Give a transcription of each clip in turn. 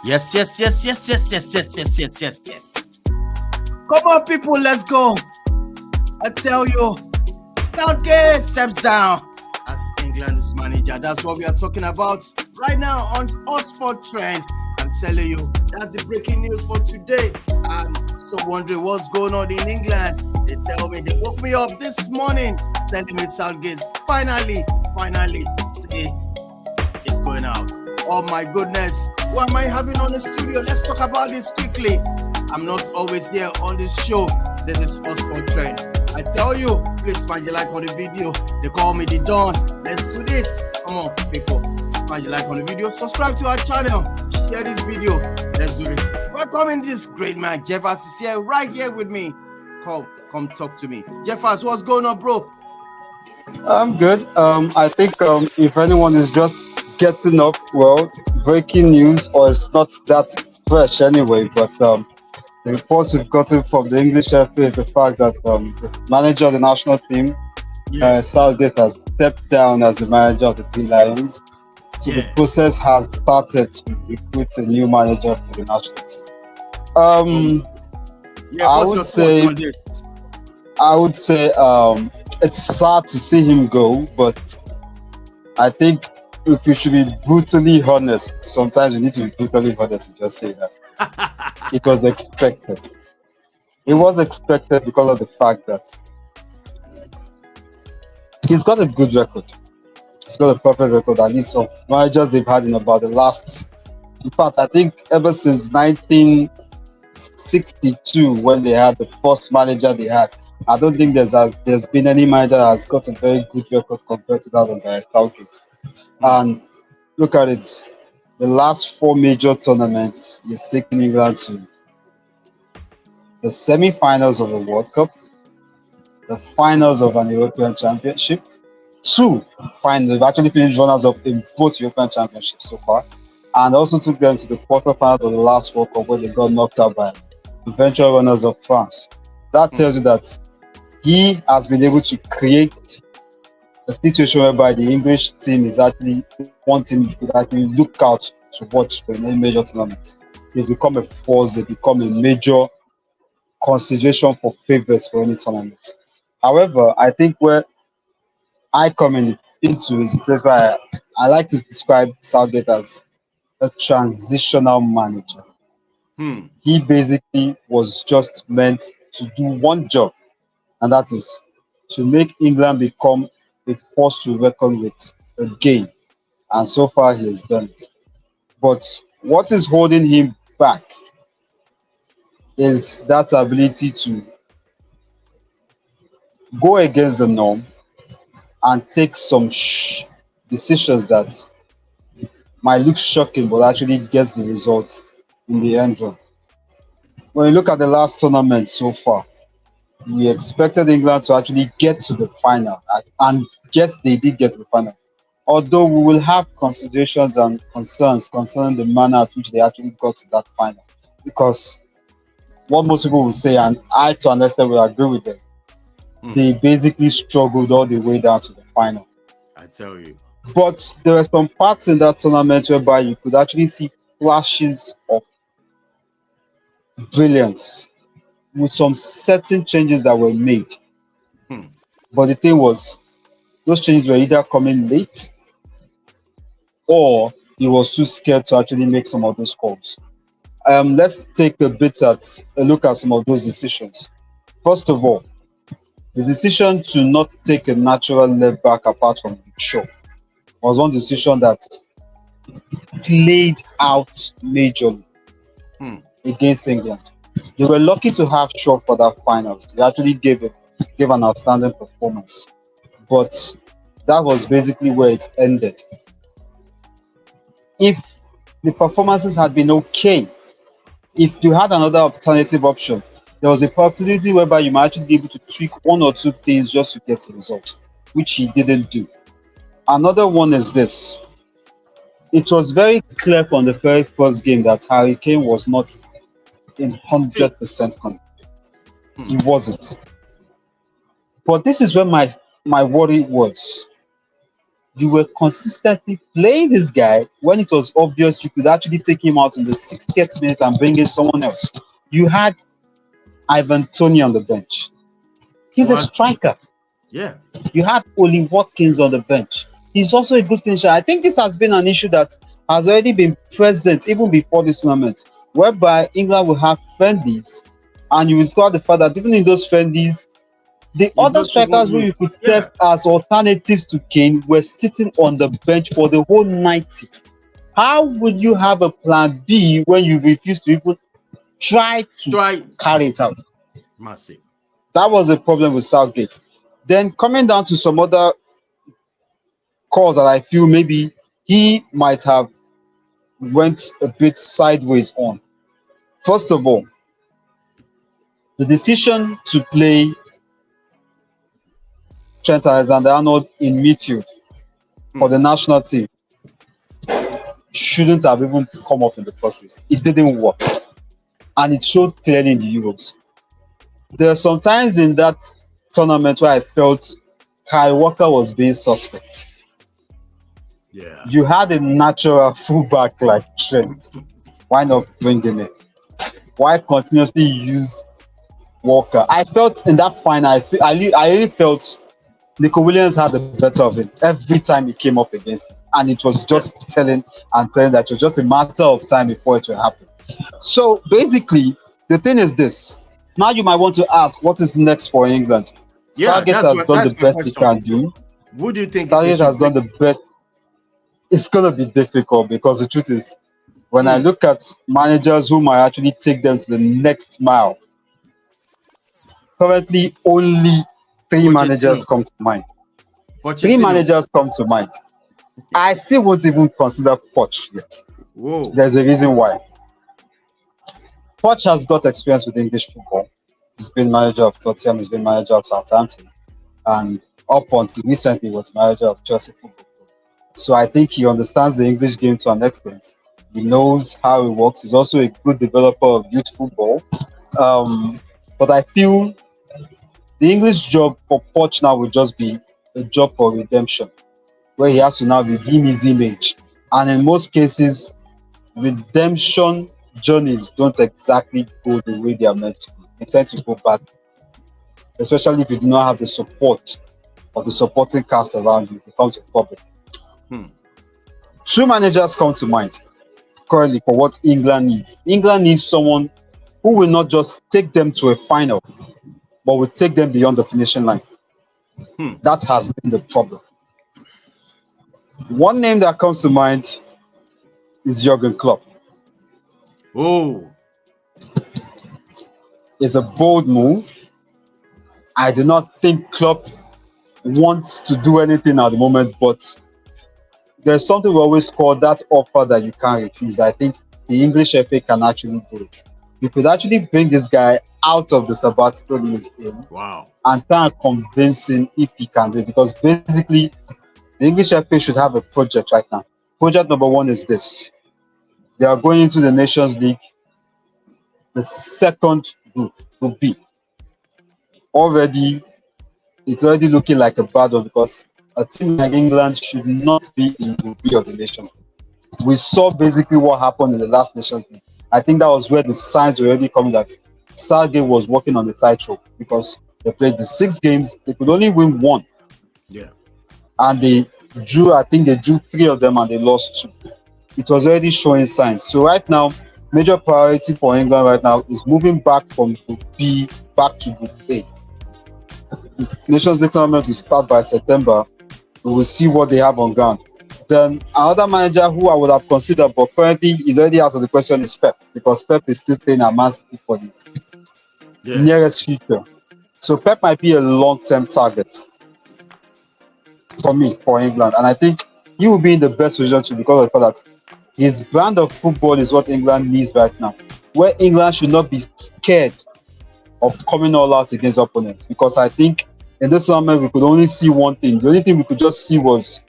Yes, yes, yes, yes, yes, yes, yes, yes, yes, yes, yes. Come on, people, let's go. I tell you, Southgate steps down as England's manager. That's what we are talking about right now on Hotspot Trend. I'm telling you, that's the breaking news for today. I'm so wondering what's going on in England. They tell me, they woke me up this morning telling me Southgate finally, see, it's going out. Oh my goodness, what am I having on the studio? Let's talk about this quickly. I'm not always here on this show. This is Hotspot Trend. I tell you, please smash the like on the video. They call me the Don. Let's do this. Come on, people. Smash the like on the video. Subscribe to our channel. Share this video. Let's do this. Welcome this great man. Jeffers is here, right here with me. Come talk to me. Jeffers, what's going on, bro? I'm good. I think if anyone is just getting up, well, breaking news, or it's not that fresh anyway, but the reports we've gotten from the English FA is the fact that the manager of the national team, Southgate, has stepped down as the manager of the Three Lions. So the process has started to recruit a new manager for the national team. I would say it's sad to see him go, but I think if we should be brutally honest, sometimes we need to be brutally honest and just say that it was expected. It was expected because of the fact that he's got a good record. He's got a perfect record, at least of managers they've had in about the last. In fact, I think ever since 1962, when they had the first manager they had, I don't think there's been any manager that has got a very good record compared to that of Southgate. And look at it, the last 4 major tournaments, he's taken England to the semi-finals of the World Cup, the finals of an European Championship, 2 finals. They've actually finished runners-up in both European Championships so far, and also took them to the quarterfinals of the last World Cup where they got knocked out by the eventual runners of France. That tells you that he has been able to create a situation whereby the English team is actually one team you could actually look out to watch for any major tournament. They become a force, they become a major consideration for favorites for any tournament. However, I think where I come into is a place where I like to describe Southgate as a transitional manager. He basically was just meant to do one job, and that is to make England become a force to reckon with again. And so far, he has done it. But what is holding him back is that ability to go against the norm and take some decisions that might look shocking, but actually gets the results in the end run. When you look at the last tournament so far, we expected England to actually get to the final, and yes, they did get to the final. Although we will have considerations and concerns concerning the manner at which they actually got to that final, because what most people will say, and I to an extent will agree with them, they basically struggled all the way down to the final. I tell you. But there were some parts in that tournament whereby you could actually see flashes of brilliance with some certain changes that were made. But the thing was, those changes were either coming late or he was too scared to actually make some of those calls. Let's take a look at some of those decisions. First of all, the decision to not take a natural left back apart from Shaw was one decision that played out majorly against England. They were lucky to have Shaw for that finals. They actually gave an outstanding performance. But that was basically where it ended. If the performances had been okay, if you had another alternative option, there was a possibility whereby you might actually be able to tweak 1 or 2 things just to get the result, which he didn't do. Another one is this. It was very clear from the very first game that Harry Kane was not in 100% control. He wasn't. But this is where my worry was. you were consistently playing this guy when it was obvious you could actually take him out in the 60th minute and bring in someone else. You had Ivan Toney on the bench. He's a Was striker. yeah. You had Oli Watkins on the bench. He's also a good finisher. I think this has been an issue that has already been present even before this tournament, whereby England will have friendlies, and you will discover the fact that even in those friendlies, the You other don't even strikers who look. you could Yeah. test as alternatives to Kane were sitting on the bench for the whole 90. How would you have a plan B when you refuse to even try to Try carry it out? massive. That was a problem with Southgate. Then coming down to some other calls that I feel maybe he might have went a bit sideways on. First of all, the decision to play Trent Alexander-Arnold in midfield for the national team shouldn't have even come up in the first place. It didn't work, and it showed clearly in the Euros. There are some times in that tournament where I felt Kyle Walker was being suspect. Yeah. You had a natural fullback like Trent. Why not bring him in? Why continuously use Walker? I felt in that final, I really felt Nico Williams had the better of it every time he came up against him. And it was just telling that it was just a matter of time before it will happen. So basically, the thing is this. Now you might want to ask, what is next for England? Yeah, Southgate has done the that's my best he can question. do. Who do you think they Southgate should has done the best. It's going to be difficult because the truth is, when I look at managers who might actually take them to the next mile, currently only three managers come to mind. Three Pochettino. managers come to mind. I still won't even consider Poch yet. Whoa. There's a reason why. Poch has got experience with English football. He's been manager of Tottenham, he's been manager of Southampton, and up until recently was manager of Chelsea Football Club. So I think he understands the English game to an extent. He knows how it works. He's also a good developer of youth football. But I feel the English job for Poch now will just be a job for redemption, where he has to now redeem his image. And in most cases, redemption journeys don't exactly go the way they are meant to go. They tend to go bad, especially if you do not have the support of the supporting cast around you. It becomes a problem. Two managers come to mind currently for what England needs. England needs someone who will not just take them to a final, but will take them beyond the finishing line. That has been the problem. One name that comes to mind is Jurgen Klopp. Oh. It's a bold move. I do not think Klopp wants to do anything at the moment, but there's something we always call that offer that you can't refuse. I think the English FA can actually do it. You could actually bring this guy out of the sabbatical he's in and try and convince him if he can do it. Because basically, the English FA should have a project right now. Project number one is this. They are going into the Nations League, the second group, Group B. It's already looking like a bad one because a team like England should not be in Group B of the Nations League. We saw basically what happened in the last Nations League. I think that was where the signs were already coming that Southgate was working on the tightrope because they played the 6 games, they could only win 1. Yeah. And they drew 3 of them and they lost 2. It was already showing signs. So right now, major priority for England right now is moving back from Group B back to Group A. The Nations League tournament will start by September. We will see what they have on ground. Then another manager who I would have considered, but currently is already out of the question, is Pep, because Pep is still staying at Man City for the nearest future. So Pep might be a long-term target for me, for England. And I think he will be in the best position to, because of the fact that his brand of football is what England needs right now, where England should not be scared of coming all out against opponents. Because I think in this tournament we could only see one thing. The only thing we could just see was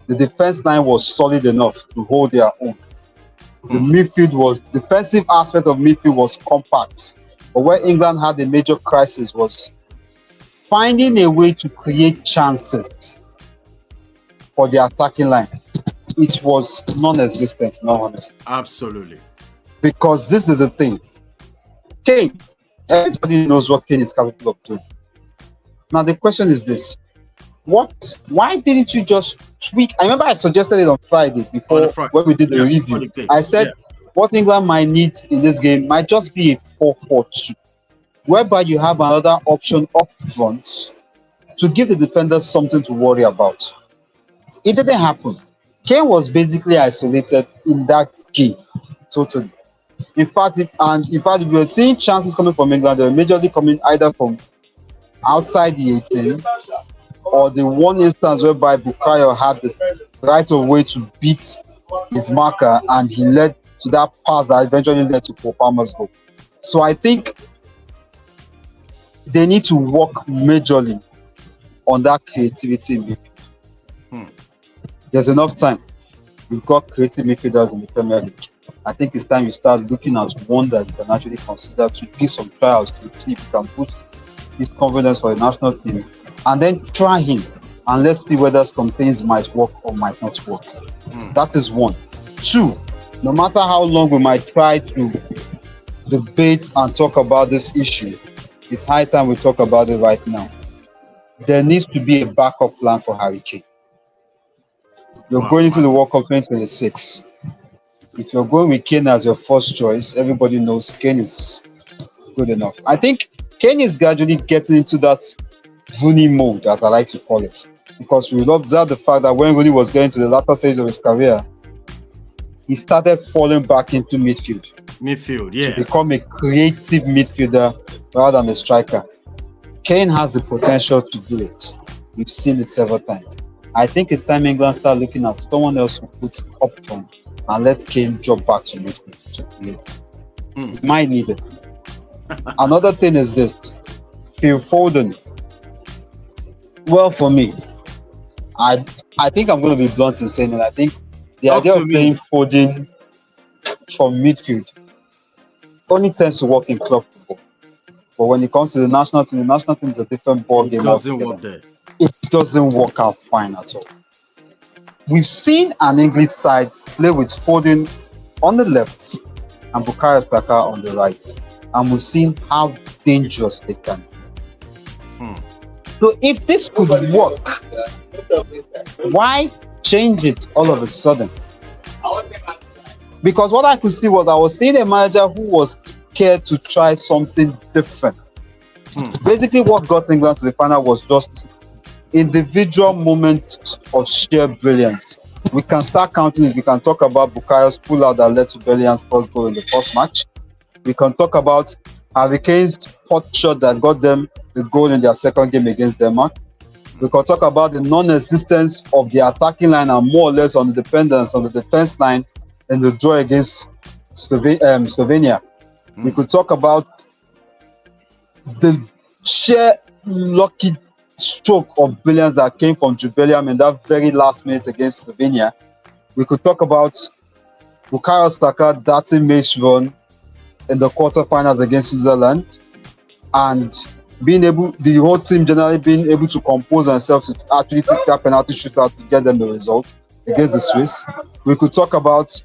the defense line was solid enough to hold their own. The defensive aspect of midfield was compact. But where England had a major crisis was finding a way to create chances for the attacking line, it was non-existent, in all honesty. Absolutely. Because this is the thing. Kane, everybody knows what Kane is capable of doing. Now the question is this: why didn't you just tweak? I remember I suggested it on Friday before when we did the review. I said what England might need in this game might just be a 4-4-2, whereby you have another option up front to give the defenders something to worry about. It didn't happen. Kane was basically isolated in that game, totally. In fact, if we were seeing chances coming from England, they were majorly coming either from outside the 18 or the one instance whereby Bukayo had the right of way to beat his marker and he led to that pass that eventually led to Cole Palmer's goal. So I think they need to work majorly on that creativity in midfield. There's enough time. We've got creative midfielders in the Premier League. I think it's time you start looking at one that you can actually consider to give some trials to see if you can put his confidence for the national team and then try him and let's see whether some things might work or might not work. That is one. Two, no matter how long we might try to debate and talk about this issue, it's high time we talk about it right now. There needs to be a backup plan for Harry Kane. You're going into the World Cup 2026. If you're going with Kane as your first choice, everybody knows Kane is good enough. I think Kane is gradually getting into that Rooney mode, as I like to call it, because we observed the fact that when Rooney was getting to the latter stage of his career, he started falling back into midfield. To become a creative midfielder rather than a striker. Kane has the potential to do it. We've seen it several times. I think it's time England start looking at someone else who puts up front and let Kane drop back to midfield to create. Might need it. Another thing is this: Phil Foden. Well, for me, I think I'm going to be blunt in saying that I think the idea of playing Foden from midfield only tends to work in club football. But when it comes to the national team is a different ball game. It doesn't work there. It doesn't work out fine at all. We've seen an English side play with Foden on the left and Bukayo Saka on the right. And we've seen how dangerous they can be. So if this could work, why change it all of a sudden? Because what I could see was I was seeing a manager who was scared to try something different. Basically, what got England to the final was just individual moments of sheer brilliance. We can start counting it. We can talk about Bukayo's pull-out that led to Bellingham first goal in the first match. We can talk about Harry Kane's pot shot that got them the goal in their second game against Denmark. We can talk about the non-existence of the attacking line and more or less on the dependence on the defense line in the draw against Slovenia. We could talk about the sheer lucky stroke of brilliance that came from Jude Bellingham in that very last minute against Slovenia. We could talk about Bukayo Saka darting mace run in the quarterfinals against Switzerland, and the whole team generally being able to compose themselves to actually take that penalty shootout to get them the result against the Swiss. We could talk about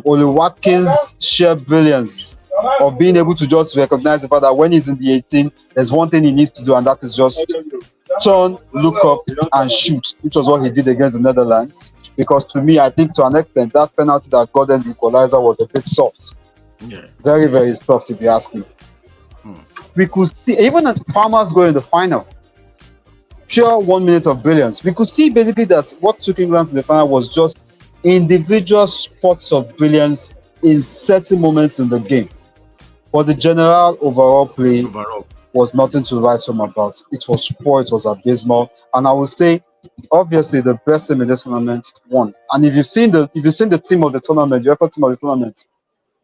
Oli Watkins' sheer brilliance of being able to just recognize the fact that when he's in the 18, there's one thing he needs to do, and that is just turn, look up, and shoot, which was what he did against the Netherlands. Because to me, I think to an extent, that penalty that got them the equalizer was a bit soft. Very, very soft, if you ask me. We could see, even at Palmer's goal in the final, pure 1 minute of brilliance. We could see basically that what took England to the final was just individual spots of brilliance in certain moments in the game. But the general overall play was nothing to write home about. It was poor, it was abysmal, and I would say, obviously, the best team in this tournament won. And if you've seen the team of the tournament, the effort team of the tournament,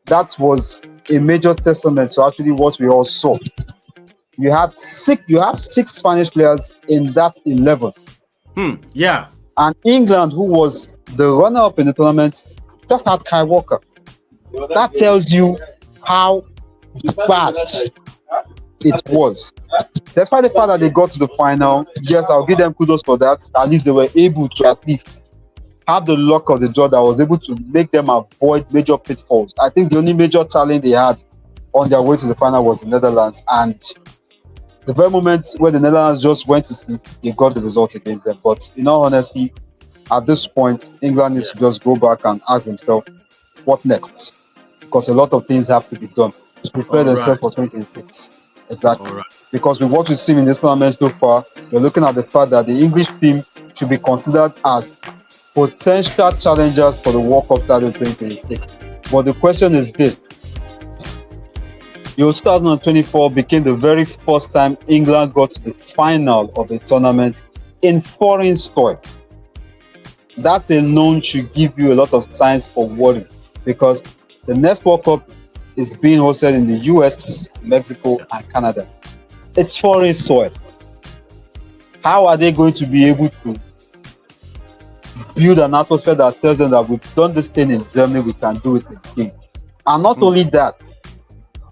that was a major testament to actually what we all saw. You have six Spanish players in that 11. And England, who was the runner-up in the tournament, just had Kai Walker. That tells you how bad It was. Despite the fact that they got to the final, yes, I'll give them kudos for that. At least they were able to at least have the luck of the draw that was able to make them avoid major pitfalls. I think the only major challenge they had on their way to the final was the Netherlands, and the very moment where the Netherlands just went to sleep, they got the result against them. But in all honesty, at this point, England needs to just go back and ask themselves, what next? Because a lot of things have to be done to prepare themselves for 2026. Exactly. Because with what we've seen in this tournament so far, we're looking at the fact that the English team should be considered as potential challengers for the World Cup title 2026. But the question is this: Euro 2024 became the very first time England got to the final of a tournament in foreign soil. That alone should give you a lot of signs for worry, because the next World Cup is being hosted in the US, Mexico, and Canada. It's foreign soil. How are they going to be able to build an atmosphere that tells them that we've done this thing in Germany, we can do it again? And not only that,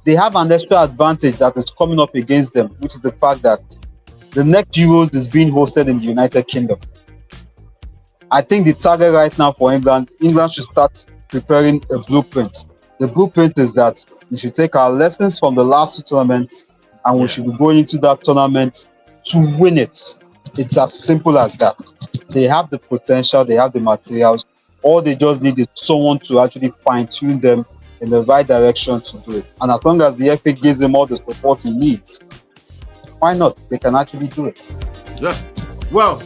they have an extra advantage that is coming up against them, which is the fact that the next Euros is being hosted in the United Kingdom. I think the target right now for England should start preparing a blueprint. The blueprint is that we should take our lessons from the last two tournaments, and we should be going into that tournament to win it. It's as simple as that. They have the potential, they have the materials. All they just need is someone to actually fine-tune them in the right direction to do it. And as long as the FA gives them all the support he needs, why not? They can actually do it. Yeah. Well,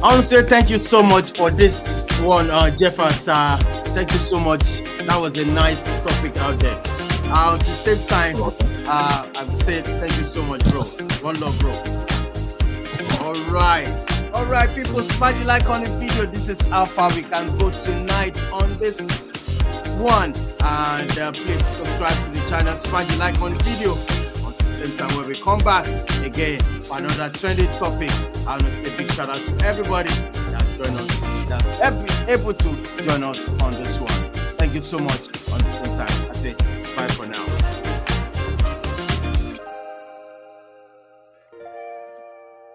I want to say thank you so much for this one, Jeff and Sarah. Thank you so much. That was a nice topic out there. At the same time, I've said thank you so much, bro. One love, bro. All right, people. Smash the like on the video. This is how far we can go tonight on this one. And please subscribe to the channel. Smash the like on the video. Until the same time when we come back again for another trending topic. I want to say a big shout out to everybody that's joined us, that's able to join us on this one. Thank you so much. On the same time, I say bye for now.